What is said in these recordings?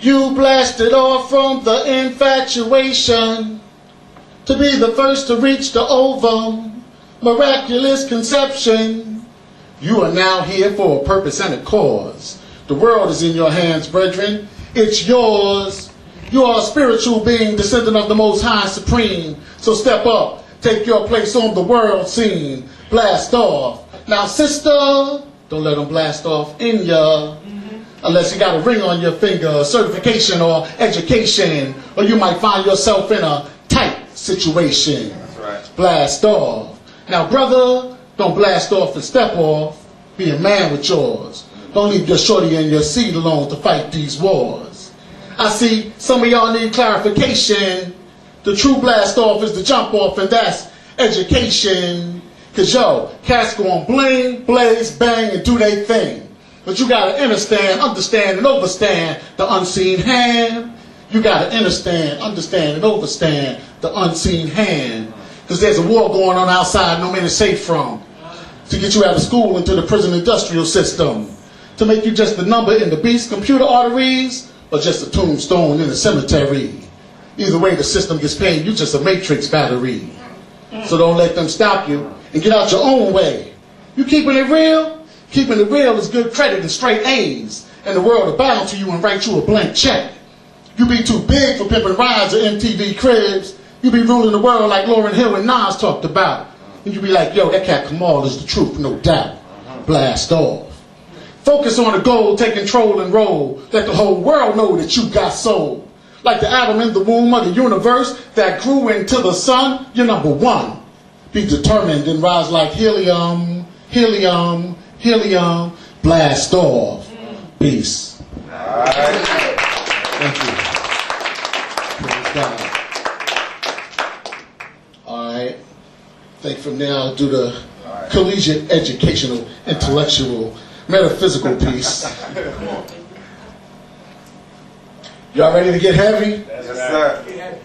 You blasted off from the infatuation to be the first to reach the ovum, miraculous conception. You are now here for a purpose and a cause. The world is in your hands, brethren. It's yours. You are a spiritual being, descendant of the Most High Supreme. So step up, take your place on the world scene. Blast off. Now, sister, don't let them blast off in ya. Unless you got a ring on your finger, certification or education, or you might find yourself in a tight situation. That's right. Blast off. Now, brother, don't blast off and step off. Be a man with yours. Don't leave your shorty and your seed alone to fight these wars. I see some of y'all need clarification. The true blast off is the jump off, and that's education. Cause yo, cats gon' bling, blaze, bang, and do they thing. But you gotta understand, and overstand the unseen hand. You gotta understand, and overstand the unseen hand. Because there's a war going on outside no man is safe from. To get you out of school into the prison industrial system. To make you just a number in the beast computer arteries, or just a tombstone in the cemetery. Either way the system gets paid, you just a matrix battery. So don't let them stop you, and get out your own way. You keeping it real? Keeping it real is good credit and straight A's, and the world will bow to you and write you a blank check. You be too big for pimping rides or MTV cribs. You be ruling the world like Lauryn Hill and Nas talked about. And you be like, yo, that cat Kamal is the truth, no doubt. Blast off. Focus on the goal, take control and roll. Let the whole world know that you got soul. Like the atom in the womb of the universe that grew into the sun, you're number one. Be determined and rise like helium, helium, helium. Blast off. Peace. All right. Thank you. Praise God. All right. I think from now I'll do the collegiate, educational, intellectual, metaphysical piece. Y'all ready to get heavy? Yes, sir.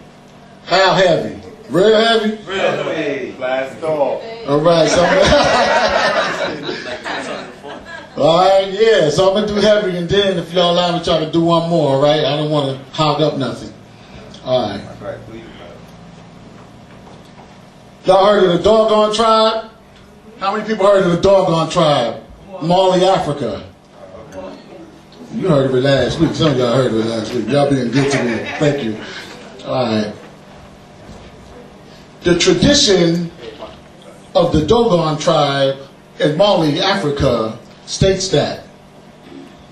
How heavy? Real heavy? Real heavy. Blast off. All right. So all right, yeah. So I'm going to do heavy, and then if y'all allow me to try to do one more, all right? I don't want to hog up nothing. All right. That's right. Y'all heard of the Dogon tribe? How many people heard of the Dogon tribe? Mali, Africa. You heard of it last week. Some of y'all heard of it last week. Y'all being good to me. Thank you. All right. The tradition of the Dogon tribe in Mali, Africa, states that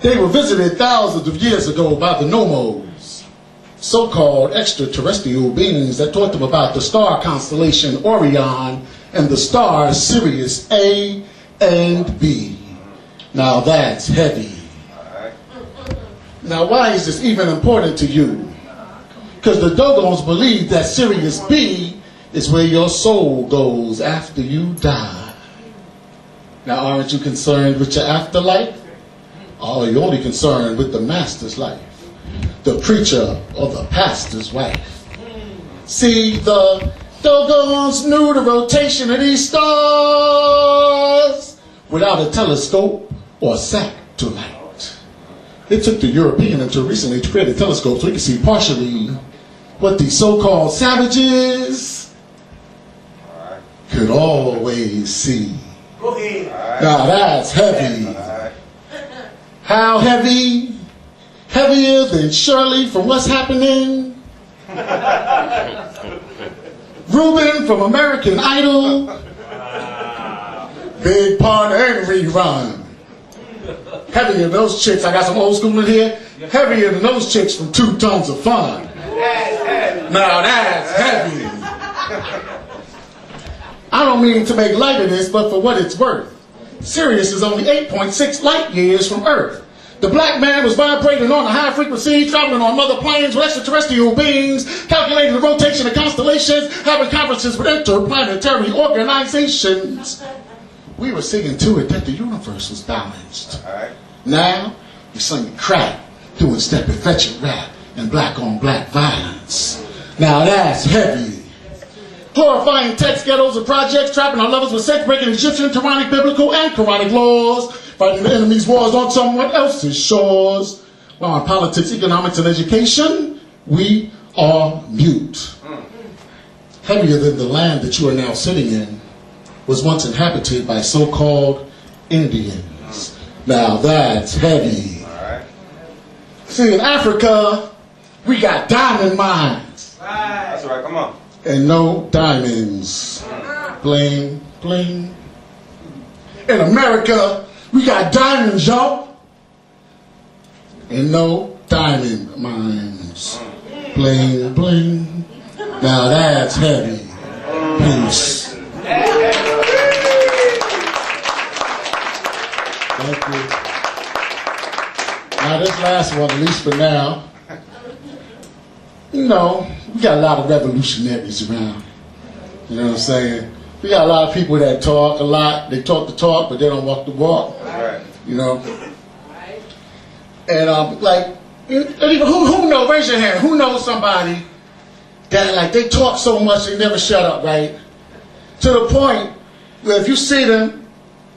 they were visited thousands of years ago by the Nomos, so-called extraterrestrial beings that taught them about the star constellation Orion and the stars Sirius A and B. Now that's heavy. Now why is this even important to you? Because the Dogons believe that Sirius B is where your soul goes after you die. Now aren't you concerned with your afterlife? Or are you only concerned with the master's life? The preacher or the pastor's wife? See, the Dogons knew the rotation of these stars without a telescope or satellite. It took the European until recently to create a telescope so we could see partially what these so-called savages could always see. Now that's heavy. How heavy? Heavier than Shirley from What's Happening? Ruben from American Idol? Big Pun and Rerun. Heavier than those chicks, I got some old school in here. Heavier than those chicks from 2 Tons of Fun. Now that's heavy. I don't mean to make light of this, but for what it's worth, Sirius is only 8.6 light years from Earth. The black man was vibrating on a high frequency, traveling on other planes with extraterrestrial beings, calculating the rotation of constellations, having conferences with interplanetary organizations. We were singing to it that the universe was balanced. Now, we sing crack, doing stepping fetching rap, and black on black violence. Now that's heavy. Glorifying text ghettos and projects, trapping our lovers with sex-breaking Egyptian, tyrannic, biblical, and Quranic laws. fighting the enemy's wars on someone else's shores. While in politics, economics, and education, we are mute. Heavier than the land that you are now sitting in was once inhabited by so-called Indians. Now that's heavy. See, in Africa, we got diamond mines. That's right, come on. And no diamonds. Bling, bling. In America, we got diamonds, y'all. And no diamond mines. Bling, bling. Now that's heavy. Peace. Thank you. Now this last one, at least for now, you know, we got a lot of revolutionaries around. You know what I'm saying? We got a lot of people that talk a lot. They talk the talk, but they don't walk the walk. You know? And like, who knows, raise your hand, who knows somebody that like they talk so much they never shut up, right? To the point where if you see them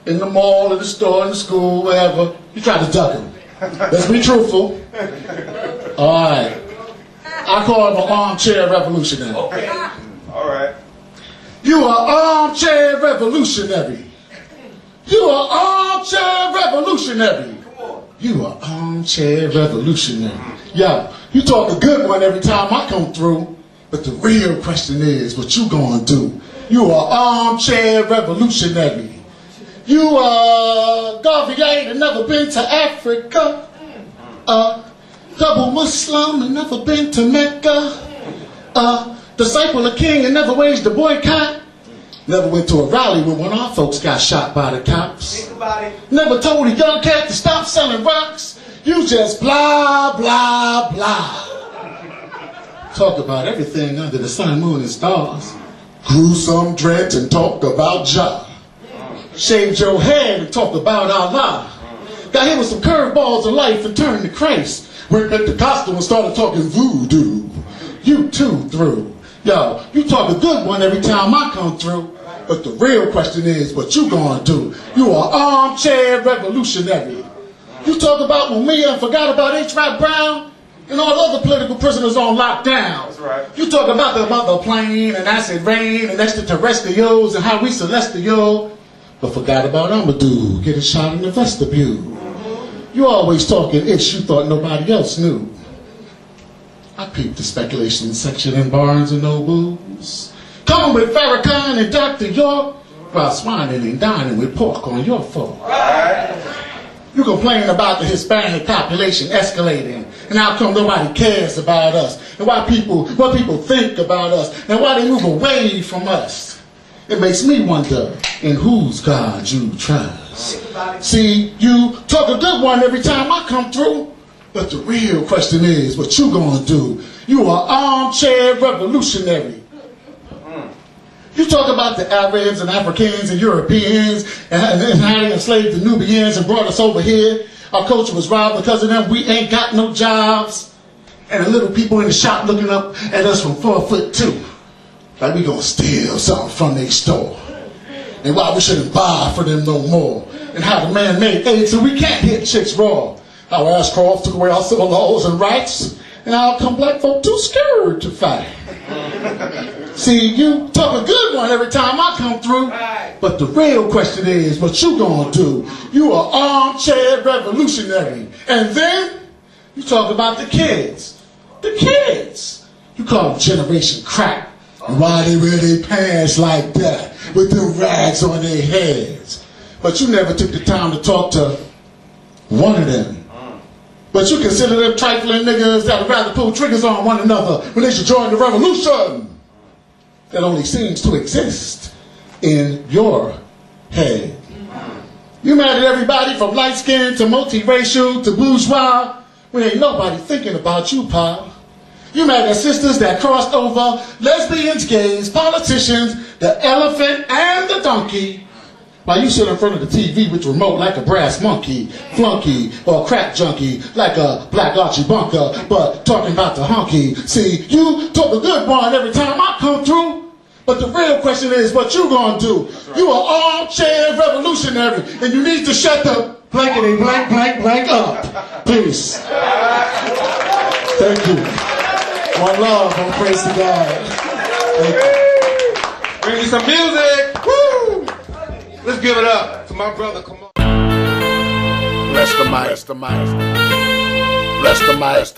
in the mall, in the store, in the school, wherever, you try to duck them. Let's be truthful. All right. I call him an armchair revolutionary. Okay. All right. You are armchair revolutionary. You are armchair revolutionary. You are armchair revolutionary. Yo, you talk a good one every time I come through, but the real question is, what you gonna do? You are armchair revolutionary. You are Garvey ain't never been to Africa. Double Muslim and never been to Mecca. Disciple of King and never waged a boycott. Never went to a rally when one of our folks got shot by the cops. Never told a young cat to stop selling rocks. You just blah, blah, blah. Talk about everything under the sun, moon, and stars. Grew some dreads and talked about Jah. Shaved your head and talked about Allah. Got hit with some curveballs of life and turned to Christ. Went Pentecostal and started talking voodoo. You too through. Yo, you talk a good one every time I come through. But the real question is, what you gonna do? You are armchair revolutionary. You talk about when we forgot about H. Rap Brown and all the other political prisoners on lockdown. That's right. You talk about the plane and acid rain and extraterrestrials and how we celestial. But forgot about Amadou getting shot in the vestibule. You always talking ish you thought nobody else knew. I peeped the speculation section in Barnes and Nobles. Coming with Farrakhan and Dr. York while swining and dining with pork on your fork. You complain about the Hispanic population escalating and how come nobody cares about us and what people think about us and why they move away from us. It makes me wonder in whose God you trust. See, you talk a good one every time I come through, but the real question is what you gonna do. You are armchair revolutionary. You talk about the Arabs and Africans and Europeans and how they enslaved the Nubians and brought us over here. Our culture was robbed because of them. We ain't got no jobs. And the little people in the shop looking up at us from 4'2". Like we gonna steal something from their store. And why we shouldn't buy for them no more. And how the man made AIDS so we can't hit chicks raw. How Ashcroft took away our civil laws and rights. And how come black folk too scared to fight. See, you talk a good one every time I come through, but the real question is what you gonna do. You are armchair revolutionary. And then you talk about the kids. The kids. You call them generation crack. And why they wear their pants like that with them rags on their heads. But you never took the time to talk to one of them. But you consider them trifling niggas that would rather pull triggers on one another when they should join the revolution that only seems to exist in your head. You mad at everybody from light skin to multiracial to bourgeois when ain't nobody thinking about you, pal. You mad at sisters that crossed over, lesbians, gays, politicians, the elephant and the donkey. While you sit in front of the TV with your remote like a brass monkey, flunky, or crack junkie, like a black Archie Bunker, but talking about the honky. See, you talk a good one every time I come through, but the real question is what you gonna do. You are armchair revolutionary, and you need to shut the blankety blank, blank, blank up. Peace. Thank you. One love, and praise to God. Thank you. Bring me some music. Woo! Let's give it up to my brother Kamal. Bless the mic. Bless the mic. Bless the mic.